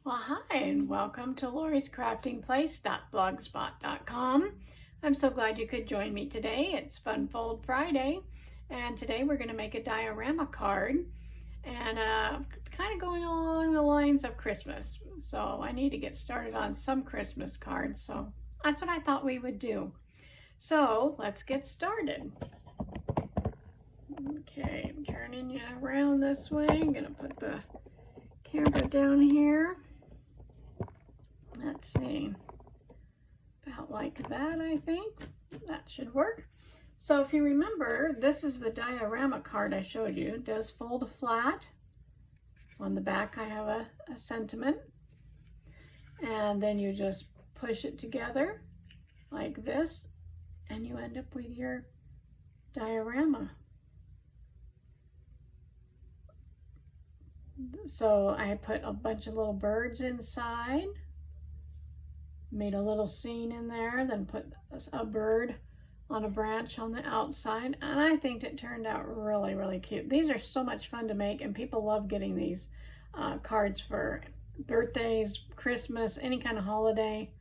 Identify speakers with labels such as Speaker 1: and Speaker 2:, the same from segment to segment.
Speaker 1: Well, hi, and welcome to Lori's Crafting Place.blogspot.com. I'm so glad you could join me today. It's Fun Fold Friday, and today we're going to make a diorama card, and kind of going along the lines of Christmas. So I need to get started on some Christmas cards, so that's what I thought we would do. So let's get started. Okay, I'm turning you around this way. I'm going to put the camera down here. Let's see, about like that, I think. That should work. So if you remember, this is the diorama card I showed you. It does fold flat. On the back I have a sentiment. And then you just push it together like this, and you end up with your diorama. So I put a bunch of little birds inside. Made a little scene in there, then put a bird on a branch on the outside, and I think it turned out really, really cute. These are so much fun to make, and people love getting these cards for birthdays, Christmas, any kind of holiday.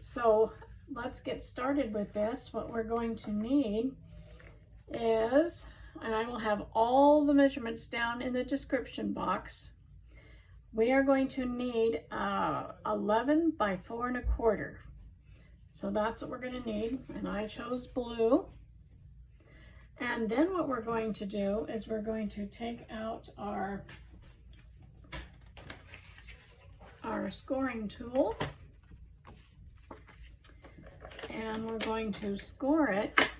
Speaker 1: So let's get started with this. What we're going to need is, and I will have all the measurements down in the description box, we are going to need 11 by 4 1/4. So that's what we're going to need, and I chose blue. And then what we're going to do is we're going to take out our scoring tool, and we're going to score it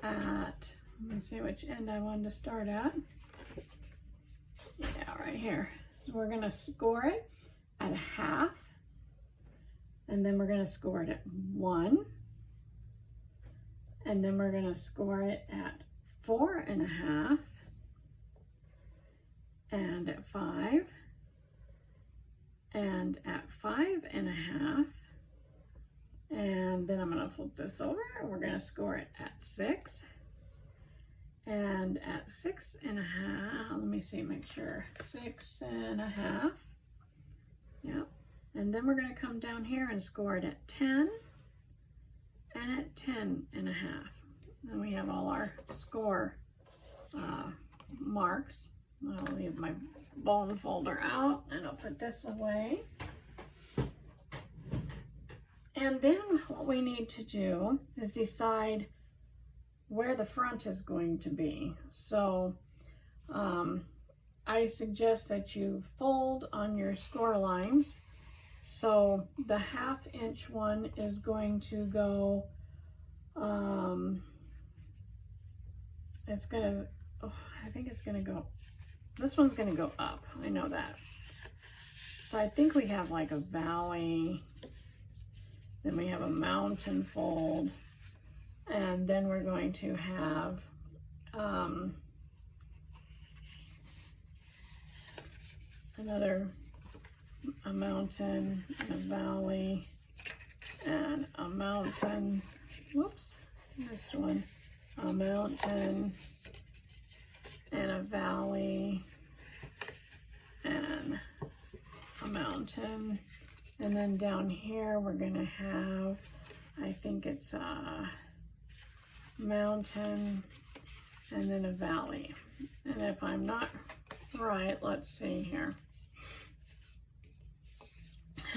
Speaker 1: at, let me see which end I wanted to start at. Yeah, right here. So we're going to score it at 1/2, and then we're going to score it at 1, and then we're going to score it at 4 1/2, and at 5, and at 5 1/2, and then I'm going to flip this over, and we're going to score it at 6, and at 6 1/2, let me see, make sure, 6 1/2, yeah, and then we're going to come down here and score it at 10, and at 10 1/2. Then we have all our score marks. I'll leave my bone folder out, and I'll put this away. And then what we need to do is decide where the front is going to be. So I suggest that you fold on your score lines. So the 1/2 inch one is going to go, it's gonna, oh, I think it's gonna go, this one's gonna go up, I know that. So I think we have like a valley, then we have a mountain fold, and then we're going to have a mountain and a valley and a mountain, whoops, this one, a mountain and a valley and a mountain, and then down here we're gonna have, I think it's a mountain and then a valley. And if I'm not right, let's see here,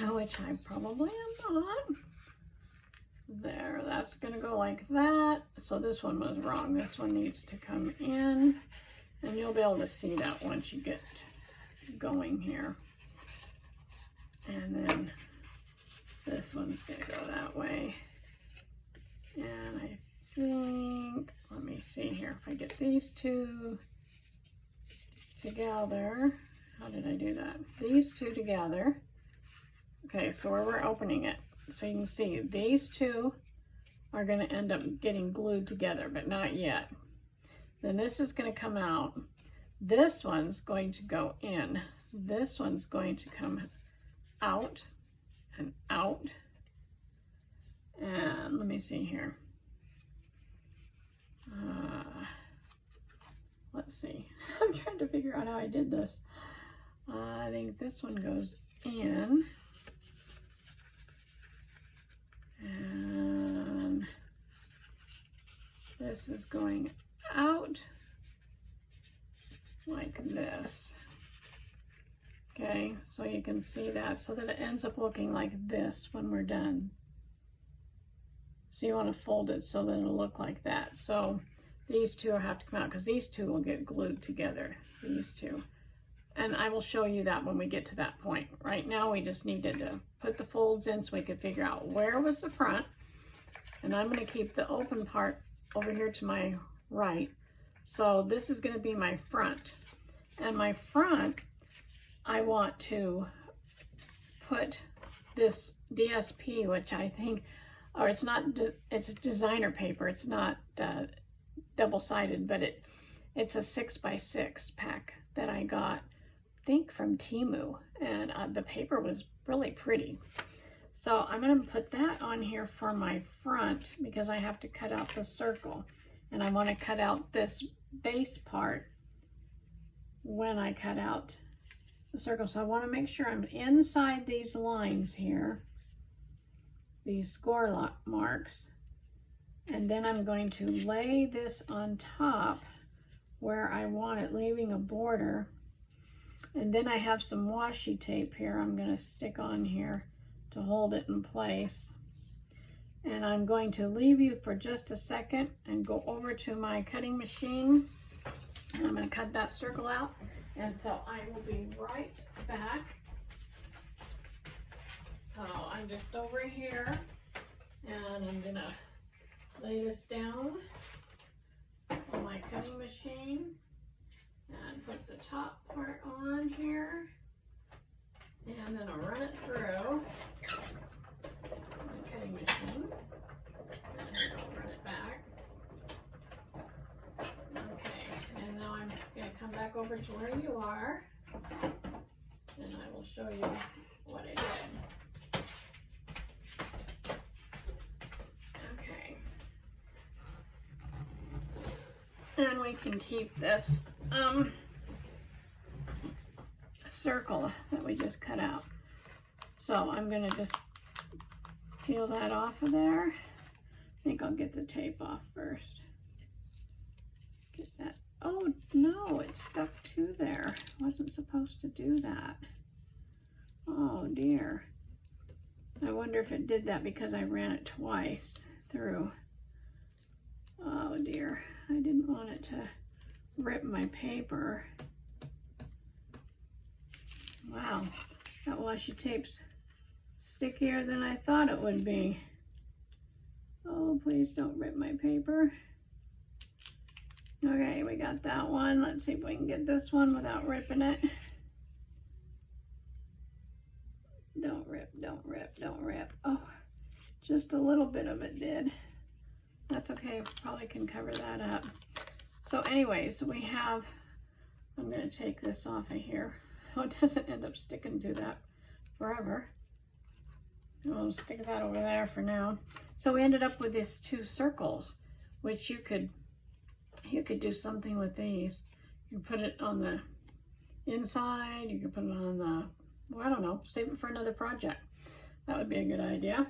Speaker 1: which I probably am not. There, that's gonna go like that. So this one was wrong. This one needs to come in, and you'll be able to see that once you get going here. And then this one's gonna go that way. And I think, let me see here, if I get these two together, how did I do that? These two together. Okay, so where we're opening it, so you can see these two are going to end up getting glued together, but not yet. Then this is going to come out. This one's going to go in. This one's going to come out and out. And let me see here. Let's see. I'm trying to figure out how I did this. I think this one goes in. And this is going out like this. Okay, so you can see that, so that it ends up looking like this when we're done. So you want to fold it so that it'll look like that. So these two have to come out because these two will get glued together, these two. And I will show you that when we get to that point. Right now we just needed to put the folds in so we could figure out where was the front. And I'm going to keep the open part over here to my right. So this is going to be my front. And my front, I want to put this DSP, which I think, or it's not, it's designer paper. It's not double-sided, but it's a 6x6 pack that I got, I think from Temu, and the paper was really pretty. So I'm going to put that on here for my front because I have to cut out the circle, and I want to cut out this base part when I cut out the circle. So I want to make sure I'm inside these lines here, these score marks, and then I'm going to lay this on top where I want it, leaving a border. And then I have some washi tape here I'm going to stick on here to hold it in place. And I'm going to leave you for just a second and go over to my cutting machine. And I'm going to cut that circle out. And so I will be right back. So I'm just over here and I'm going to lay this down on my cutting machine and put the top part on here, and then I'll run it through my cutting machine, and I'll run it back. Okay, and now I'm going to come back over to where you are, and I will show you what I did. Okay. And we can keep this circle that we just cut out. So I'm going to just peel that off of there. I think I'll get the tape off first. Get that. Oh no, it's stuck to there. I wasn't supposed to do that. Oh dear. I wonder if it did that because I ran it twice through. Oh dear, I didn't want it to rip my paper. Wow, that washi tape's stickier than I thought it would be. Oh, please don't rip my paper. Okay, we got that one. Let's see if we can get this one without ripping it. Don't rip, don't rip, don't rip. Oh, just a little bit of it did. That's okay, probably can cover that up. So anyways, we have, I'm going to take this off of here so it doesn't end up sticking to that forever. I'll stick that over there for now. So we ended up with these two circles, which you could do something with these. You put it on the inside, you could put it on the, well, I don't know, save it for another project. That would be a good idea.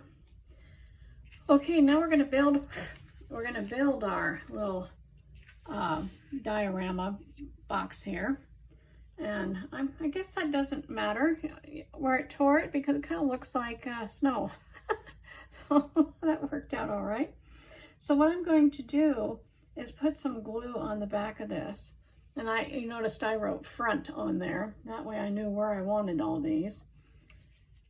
Speaker 1: Okay, now we're going to build our little diorama box here. And I guess that doesn't matter where it tore it because it kind of looks like snow. So that worked out all right. So what I'm going to do is put some glue on the back of this. And you noticed I wrote front on there. That way I knew where I wanted all these.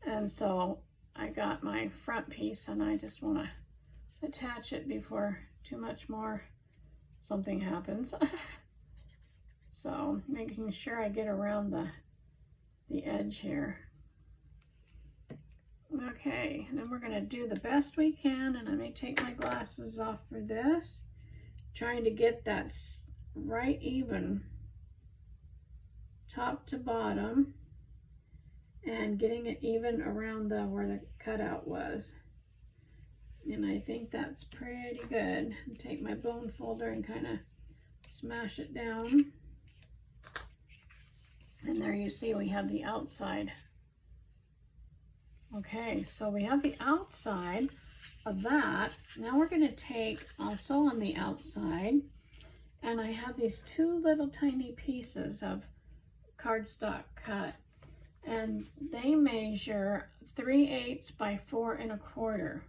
Speaker 1: And so I got my front piece and I just want to attach it before too much more something happens. So making sure I get around the edge here. Okay, and then we're going to do the best we can, and I may take my glasses off for this. Trying to get that right even top to bottom and getting it even around where the cutout was. And I think that's pretty good. Take my bone folder and kind of smash it down. And there you see we have the outside. Okay, so we have the outside of that. Now we're going to take also on the outside, and I have these two little tiny pieces of cardstock cut, and they measure 3/8 by 4 1/4.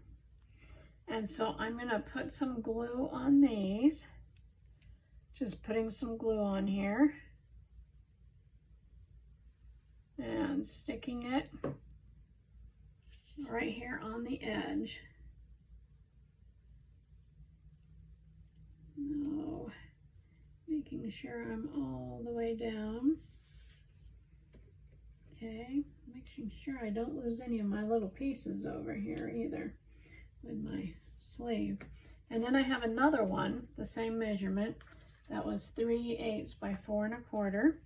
Speaker 1: And so I'm going to put some glue on these. Just putting some glue on here and sticking it right here on the edge. No, making sure I'm all the way down. Okay, making sure I don't lose any of my little pieces over here either with my sleeve. And then I have another one, the same measurement. That was 3/8 by 4 1/4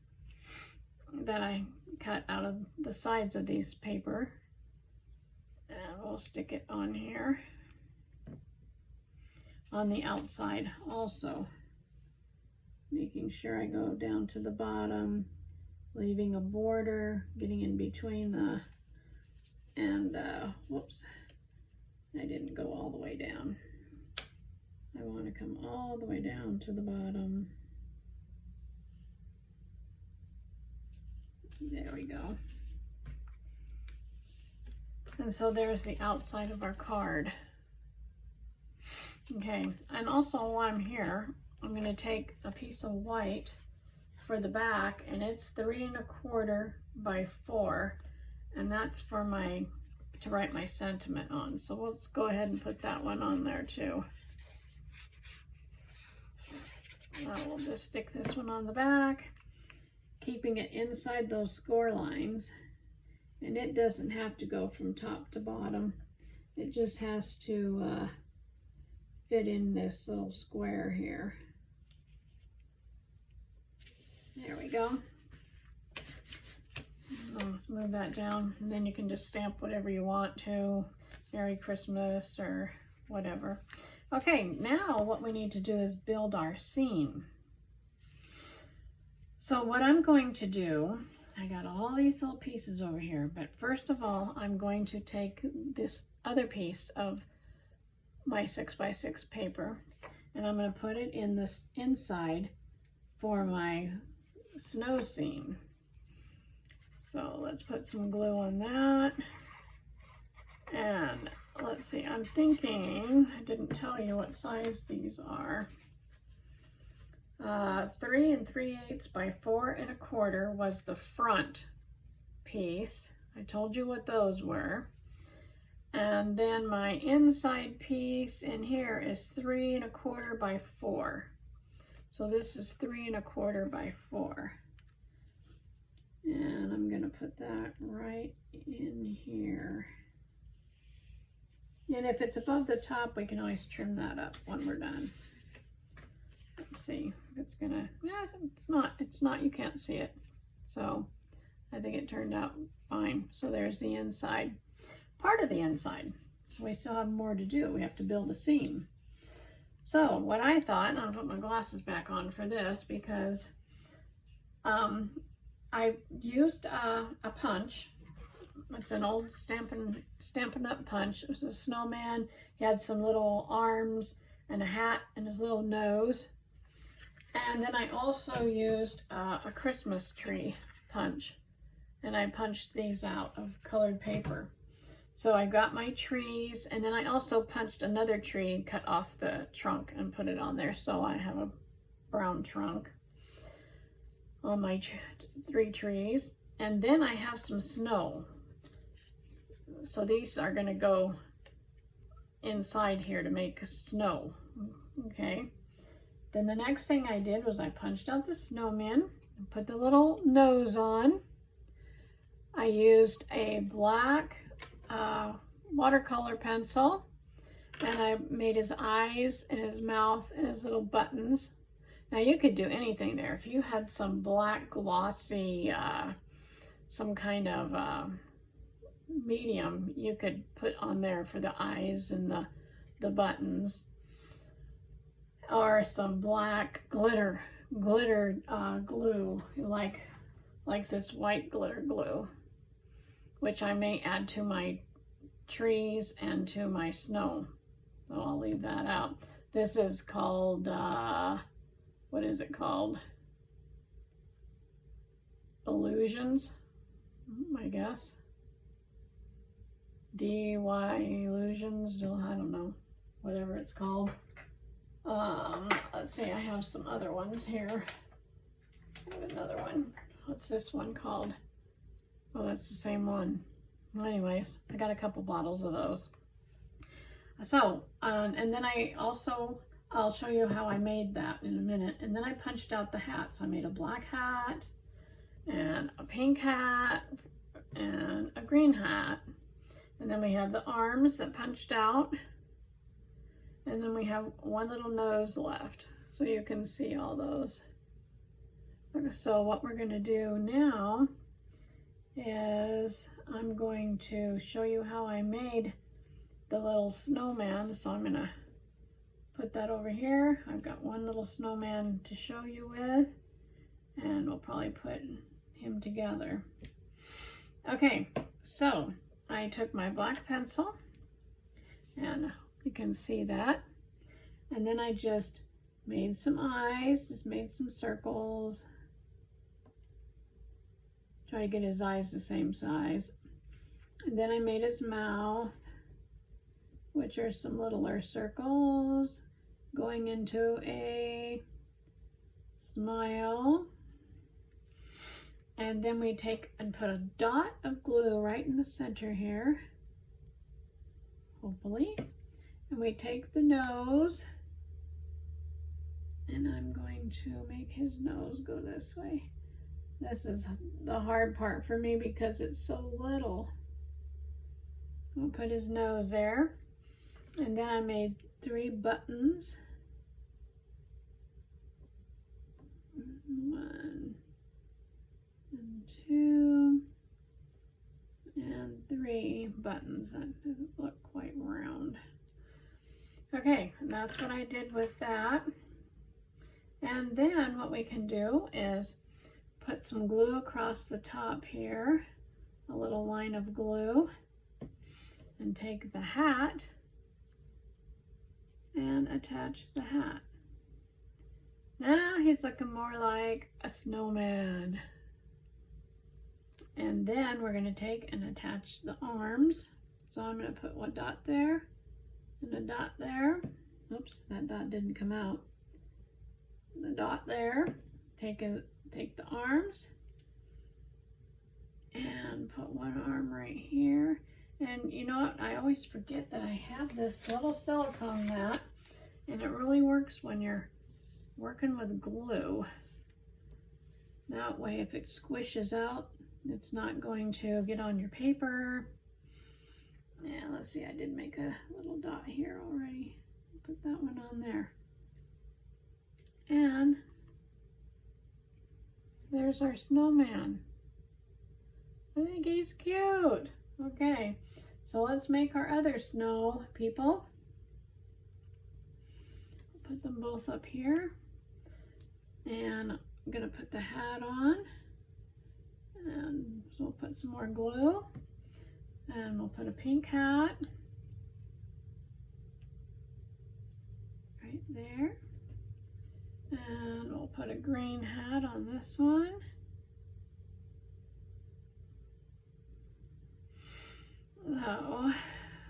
Speaker 1: that I cut out of the sides of these paper. And we'll stick it on here. On the outside also. Making sure I go down to the bottom, leaving a border, getting in between the, and whoops, I didn't go all the way down. I want to come all the way down to the bottom. There we go. And so there's the outside of our card. Okay, and also while I'm here, I'm going to take a piece of white for the back, and it's 3 1/4 by 4, and that's for my, to write my sentiment on. So let's go ahead and put that one on there too. We'll just stick this one on the back, keeping it inside those score lines. And it doesn't have to go from top to bottom. It just has to fit in this little square here. There we go. Let's move that down, and then you can just stamp whatever you want to. Merry Christmas or whatever. Okay, now what we need to do is build our scene. So what I'm going to do, I got all these little pieces over here, but first of all, I'm going to take this other piece of my 6x6 paper, and I'm going to put it in this inside for my snow scene. So let's put some glue on that. And let's see, I'm thinking, I didn't tell you what size these are. 3 3/8 by 4 1/4 was the front piece. I told you what those were. And then my inside piece in here is 3 1/4 by 4. So this is 3 1/4 by 4. And I'm going to put that right in here. And if it's above the top, we can always trim that up when we're done. Let's see if it's gonna, yeah, it's not, you can't see it. So I think it turned out fine. So there's the inside, part of the inside. We still have more to do. We have to build a seam. So what I thought, and I'll put my glasses back on for this because I used a punch. It's an old Stampin' Up punch. It was a snowman. He had some little arms and a hat and his little nose. And then I also used a Christmas tree punch. And I punched these out of colored paper. So I got my trees, and then I also punched another tree and cut off the trunk and put it on there. So I have a brown trunk on my 3 trees. And then I have some snow. So these are going to go inside here to make snow. Okay. Then the next thing I did was I punched out the snowman and put the little nose on. I used a black watercolor pencil, and I made his eyes and his mouth and his little buttons. Now you could do anything there. If you had some black glossy, some kind of medium, you could put on there for the eyes and the buttons, or some black glitter glue, like like this white glitter glue, which I may add to my trees and to my snow. So I'll leave that out. This is called, what is it called? Illusions, I guess. DY Illusions, I don't know, whatever it's called. Let's see, I have some other ones here. I have another one. What's this one called? Oh, that's the same one. Well, anyways, I got a couple bottles of those. So, and then I'll show you how I made that in a minute. And then I punched out the hats. I made a black hat and a pink hat and a green hat. And then we have the arms that punched out. And then we have one little nose left. So you can see all those. So what we're going to do now is I'm going to show you how I made the little snowman. So I'm going to put that over here. I've got one little snowman to show you with, and we'll probably put him together. Okay, so I took my black pencil, and you can see that, and then I just made some eyes, just made some circles. Try to get his eyes the same size. And then I made his mouth, which are some littler circles going into a smile. And then we take and put a dot of glue right in the center here, hopefully. And we take the nose, and I'm going to make his nose go this way. This is the hard part for me because it's so little. I'll put his nose there. And then I made 3 buttons. 1 and 2 and 3 buttons. That doesn't look quite round. Okay, and that's what I did with that. And then what we can do is put some glue across the top here, a little line of glue, and take the hat and attach the hat. Now he's looking more like a snowman. And then we're going to take and attach the arms. So I'm going to put one dot there and a dot there. Oops, that dot didn't come out. The dot there. Take the arms and put one arm right here. And you know what? I always forget that I have this little silicone mat, and it really works when you're working with glue. That way, if it squishes out, it's not going to get on your paper. Yeah, let's see, I did make a little dot here already. Put that one on there. And there's our snowman. I think he's cute. Okay, so let's make our other snow people. Put them both up here. And I'm gonna put the hat on. And so we'll put some more glue. And we'll put a pink hat. Right there. And we'll put a green hat on this one.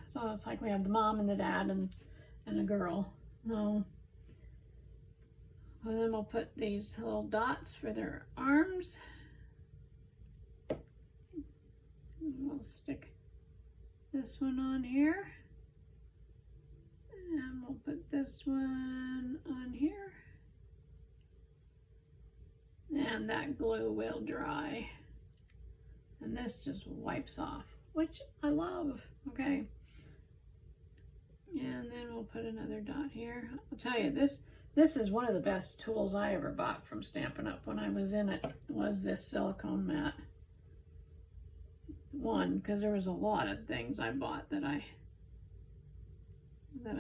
Speaker 1: So it's like we have the mom and the dad and a girl. No. And then we'll put these little dots for their arms. And we'll stick this one on here. And we'll put this one on here. And that glue will dry. And this just wipes off, which I love. Okay. And then we'll put another dot here. I'll tell you, this is one of the best tools I ever bought from Stampin' Up! When I was in it, was this silicone mat. One, because there was a lot of things I bought that I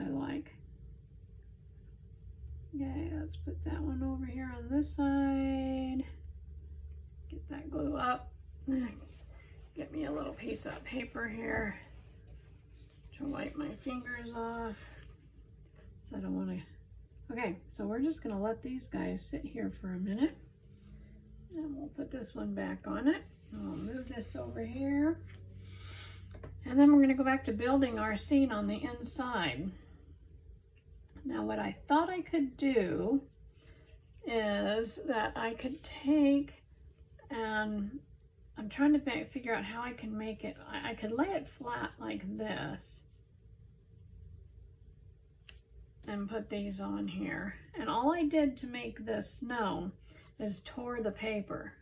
Speaker 1: like. Okay, let's put that one over here on this side. Get that glue up. Get me a little piece of paper here to wipe my fingers off. So I don't want to. Okay, so we're just going to let these guys sit here for a minute. And we'll put this one back on it. I'll move this over here. And then we're going to go back to building our scene on the inside. Now what I thought I could do is that I could take, and I'm trying to figure out how I can make it. I could lay it flat like this and put these on here. And all I did to make this snow is tore the paper.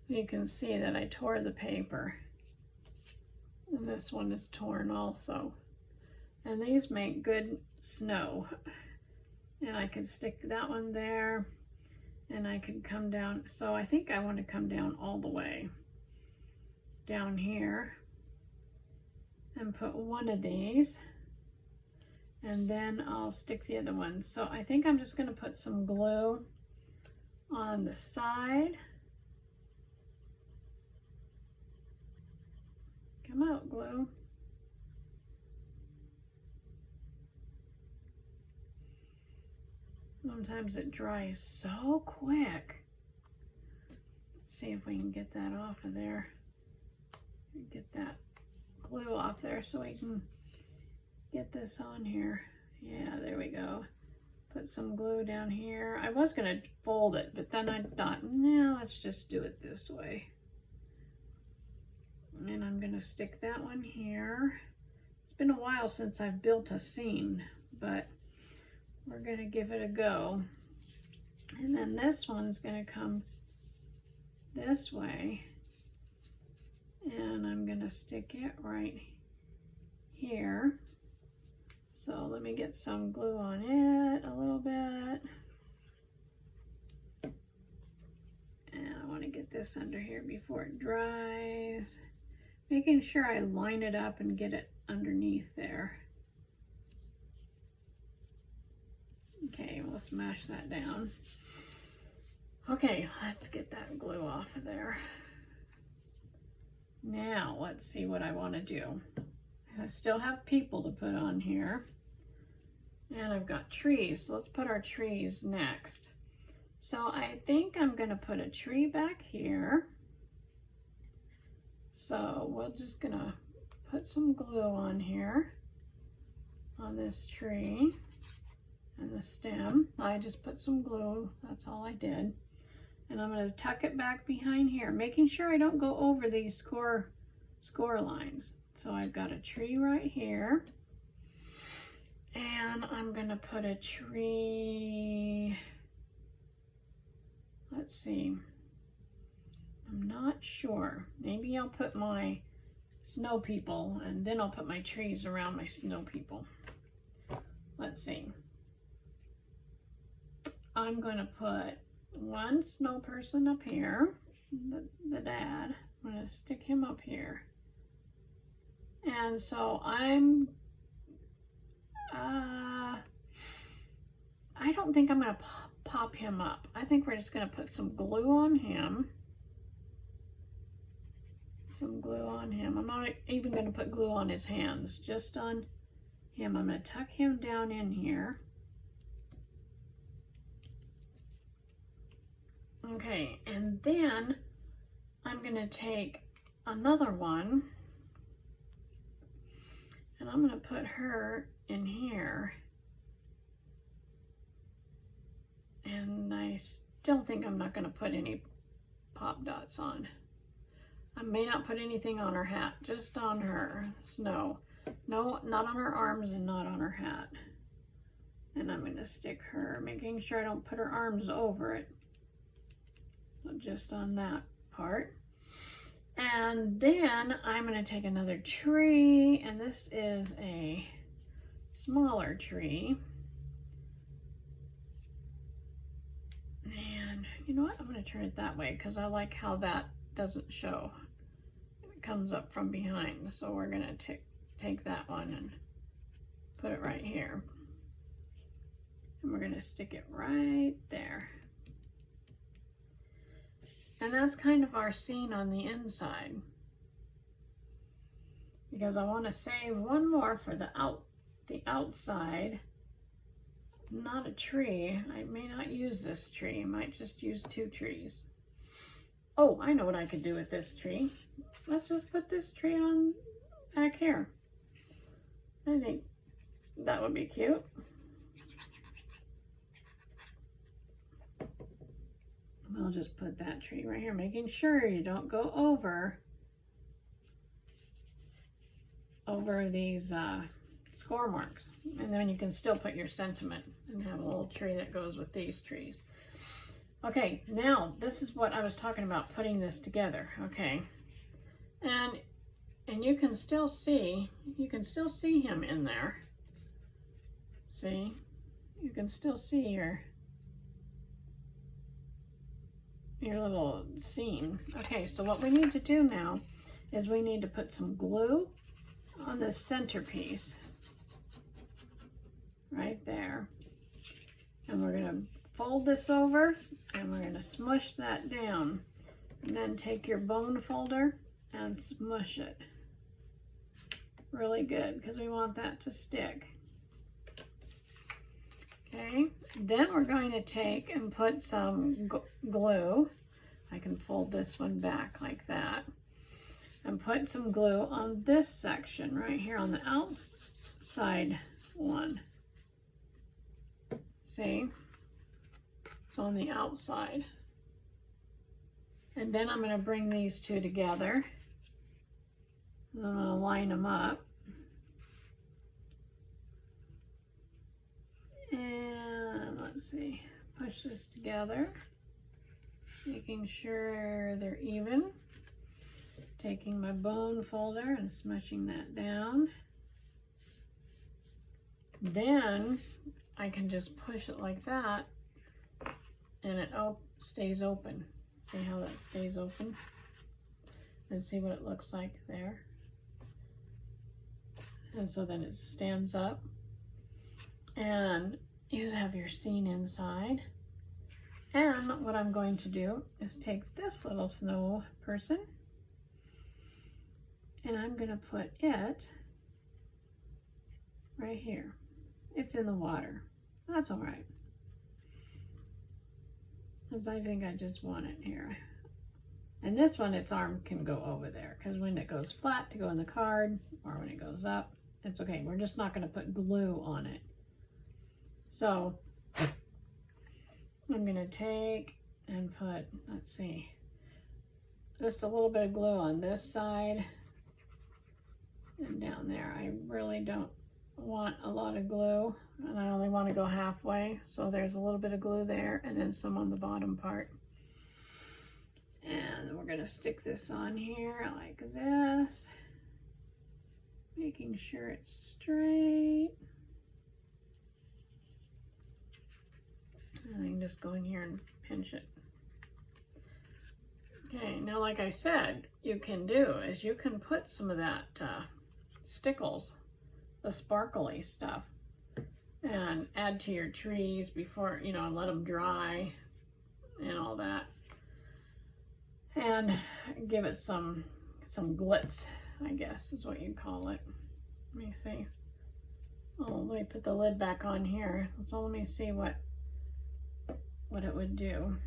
Speaker 1: You can see that I tore the paper. And this one is torn also. And these make good snow. And I could stick that one there, and I could come down. So I think I want to come down all the way down here and put one of these, and then I'll stick the other one. So I think I'm just going to put some glue on the side. Come out, glue. Sometimes it dries so quick. Let's see if we can get that off of there. Get that glue off there so we can get this on here. Yeah, there we go. Put some glue down here. I was going to fold it, but then I thought, no, let's just do it this way. And I'm going to stick that one here. It's been a while since I've built a scene, but we're going to give it a go. And then this one's going to come this way. And I'm going to stick it right here. So let me get some glue on it a little bit. And I want to get this under here before it dries. Making sure I line it up and get it underneath there. Okay, we'll smash that down. Okay, let's get that glue off of there. Now, let's see what I want to do. I still have people to put on here. And I've got trees. So let's put our trees next. So I think I'm going to put a tree back here. So we're just going to put some glue on here on this tree and the stem. I just put some glue. That's all I did. And I'm going to tuck it back behind here, making sure I don't go over these score lines. So I've got a tree right here. And I'm going to put a tree, let's see, I'm not sure. Maybe I'll put my snow people, and then I'll put my trees around my snow people. Let's see. I'm going to put one snow person up here, the dad. I'm going to stick him up here. And so I don't think I'm going to pop him up. I think we're just going to put some glue on him. Some glue on him. I'm not even going to put glue on his hands, just on him. I'm going to tuck him down in here. Okay, and then I'm going to take another one, and I'm going to put her in here. And I still think I'm not going to put any pop dots on. I may not put anything on her hat, just on her snow. No, not on her arms and not on her hat. And I'm going to stick her, making sure I don't put her arms over it. So just on that part. And then I'm going to take another tree, and this is a smaller tree. And you know what? I'm going to turn it that way because I like how that doesn't show. It comes up from behind. So we're going to take that one and put it right here. And we're going to stick it right there. And that's kind of our scene on the inside. Because I want to save one more for the outside. Not a tree. I may not use this tree. I might just use 2 trees. Oh, I know what I could do with this tree. Let's just put this tree on back here. I think that would be cute. I'll just put that tree right here, making sure you don't go over these score marks. And then you can still put your sentiment and have a little tree that goes with these trees. Okay, now this is what I was talking about, putting this together, okay? And you can still see him in there. See? You can still see your little scene. Okay, so what we need to do now is we need to put some glue on the centerpiece right there. And we're gonna fold this over and we're gonna smush that down. And then take your bone folder and smush it really good because we want that to stick. Okay, then we're going to take and put some glue. I can fold this one back like that. And put some glue on this section right here on the outside one. See? It's on the outside. And then I'm going to bring these two together. And I'm going to line them up. And let's see, push this together, making sure they're even. Taking my bone folder and smushing that down. Then I can just push it like that and it stays open. See how that stays open? And see what it looks like there. And so then it stands up. And you have your scene inside. And what I'm going to do is take this little snow person and I'm going to put it right here. It's in the water. That's all right. Because I think I just want it here. And this one, its arm can go over there because when it goes flat to go in the card or when it goes up, it's okay. We're just not going to put glue on it. So I'm going to take and put, let's see, just a little bit of glue on this side and down there. I really don't want a lot of glue and I only want to go halfway. So there's a little bit of glue there and then some on the bottom part. And we're going to stick this on here like this, making sure it's straight. And I can just go in here and pinch it. Okay, now like I said, you can put some of that stickles, the sparkly stuff, and add to your trees before, you know, let them dry and all that. And give it some glitz, I guess is what you call it. Let me see. Oh, let me put the lid back on here. So let me see what it would do.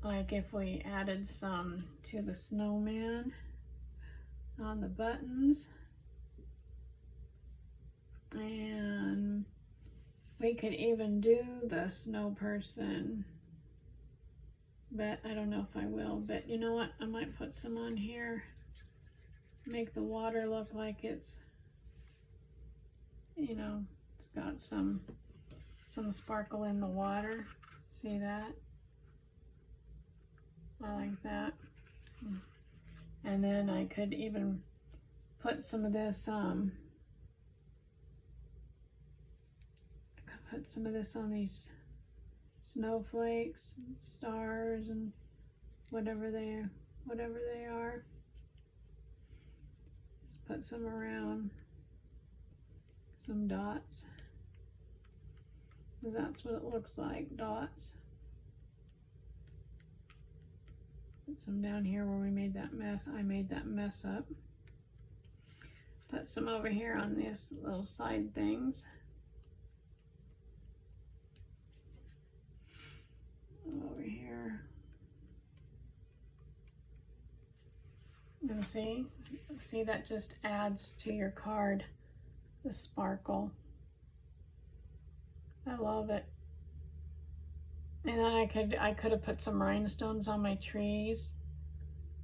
Speaker 1: Like if we added some to the snowman on the buttons. And we could even do the snow person. But I don't know if I will. But you know what? I might put some on here. Make the water look like it's, you know, it's got some sparkle in the water. See that? I like that. And then I could even put some of this on these snowflakes, stars, and whatever they are. Just put some around, some dots. Because that's what it looks like, dots. Put some down here where we made that mess. I made that mess up. Put some over here on these little side things. Over here. And see that just adds to your card, the sparkle. I love it. And then I could have put some rhinestones on my trees,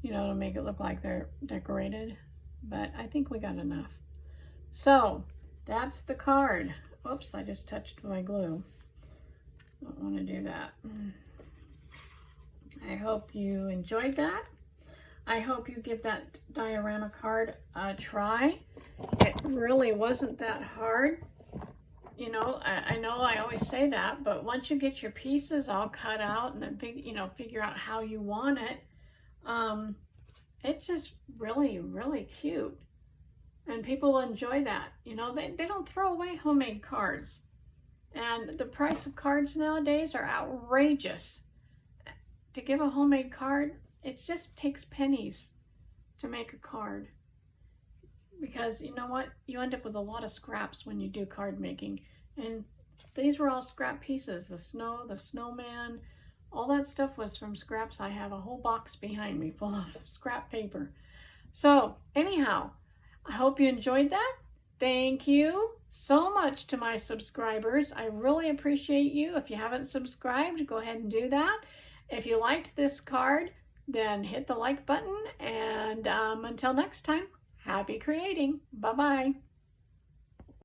Speaker 1: you know, to make it look like they're decorated. But I think we got enough. So that's the card. Oops, I just touched my glue. Don't want to do that. I hope you enjoyed that. I hope you give that diorama card a try. It really wasn't that hard. You know, I know I always say that, but once you get your pieces all cut out and then, you know, figure out how you want it, it's just really, really cute. And people enjoy that. You know, they don't throw away homemade cards. And the price of cards nowadays are outrageous. To give a homemade card, it just takes pennies to make a card. Because you know what? You end up with a lot of scraps when you do card making. And these were all scrap pieces. The snow, the snowman, all that stuff was from scraps. I have a whole box behind me full of scrap paper. So anyhow, I hope you enjoyed that. Thank you so much to my subscribers. I really appreciate you. If you haven't subscribed, go ahead and do that. If you liked this card, then hit the like button. And until next time, happy creating. Bye-bye.